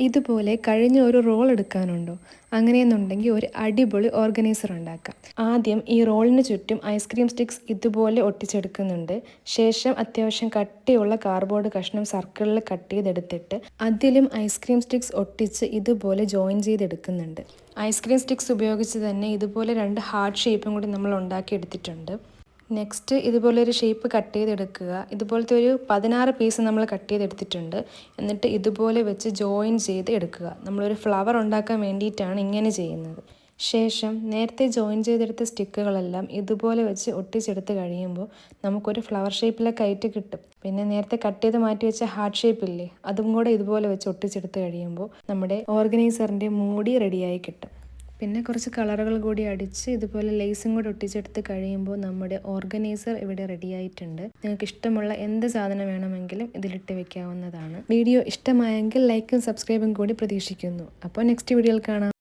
ഇതുപോലെ കഴിഞ്ഞ ഒരു റോൾ എടുക്കാനുണ്ടോ? അങ്ങനെയെന്നുണ്ടെങ്കിൽ ഒരു അടിപൊളി ഓർഗനൈസർ ഉണ്ടാക്കാം. ആദ്യം ഈ റോളിന് ചുറ്റും ഐസ്ക്രീം സ്റ്റിക്സ് ഇതുപോലെ ഒട്ടിച്ചെടുക്കുന്നുണ്ട്. ശേഷം അത്യാവശ്യം കട്ടിയുള്ള കാർഡ്ബോർഡ് കഷ്ണം സർക്കിളിൽ കട്ട് ചെയ്തെടുത്തിട്ട് അതിലും ഐസ്ക്രീം സ്റ്റിക്സ് ഒട്ടിച്ച് ഇതുപോലെ ജോയിൻ ചെയ്തെടുക്കുന്നുണ്ട്. ഐസ്ക്രീം സ്റ്റിക്സ് ഉപയോഗിച്ച് തന്നെ ഇതുപോലെ 2 ഹാർട്ട് ഷേപ്പും കൂടി നമ്മൾ ഉണ്ടാക്കിയെടുത്തിട്ടുണ്ട്. നെക്സ്റ്റ് ഇതുപോലൊരു ഷേപ്പ് കട്ട് ചെയ്തെടുക്കുക. ഇതുപോലത്തെ ഒരു 16 പീസ് നമ്മൾ കട്ട് ചെയ്തെടുത്തിട്ടുണ്ട്. എന്നിട്ട് ഇതുപോലെ വെച്ച് ജോയിൻ ചെയ്ത് എടുക്കുക. നമ്മളൊരു ഫ്ലവർ ഉണ്ടാക്കാൻ വേണ്ടിയിട്ടാണ് ഇങ്ങനെ ചെയ്യുന്നത്. ശേഷം നേരത്തെ ജോയിൻ ചെയ്തെടുത്ത സ്റ്റിക്കുകളെല്ലാം ഇതുപോലെ വെച്ച് ഒട്ടിച്ചെടുത്ത് കഴിയുമ്പോൾ നമുക്കൊരു ഫ്ലവർ ഷേപ്പിലൊക്കെ ആയിട്ട് കിട്ടും. പിന്നെ നേരത്തെ കട്ട് ചെയ്ത് മാറ്റി വെച്ച ഹാർട്ട് ഷേപ്പില്ലേ, അതും കൂടെ ഇതുപോലെ വെച്ച് ഒട്ടിച്ചെടുത്ത് കഴിയുമ്പോൾ നമ്മുടെ ഓർഗനൈസറിൻ്റെ മൂടി റെഡിയായി കിട്ടും. പിന്നെ കുറച്ച് കളറുകൾ കൂടി അടിച്ച് ഇതുപോലെ ലേസും കൂടി ഒട്ടിച്ചെടുത്ത് കഴിയുമ്പോൾ നമ്മുടെ ഓർഗനൈസർ ഇവിടെ റെഡി ആയിട്ടുണ്ട്. നിങ്ങൾക്ക് ഇഷ്ടമുള്ള എന്ത് സാധനം വേണമെങ്കിലും ഇതിലിട്ട് വെക്കാവുന്നതാണ്. വീഡിയോ ഇഷ്ടമായെങ്കിൽ ലൈക്കും സബ്സ്ക്രൈബും കൂടി പ്രതീക്ഷിക്കുന്നു. അപ്പോൾ നെക്സ്റ്റ് വീഡിയോയിൽ കാണാം.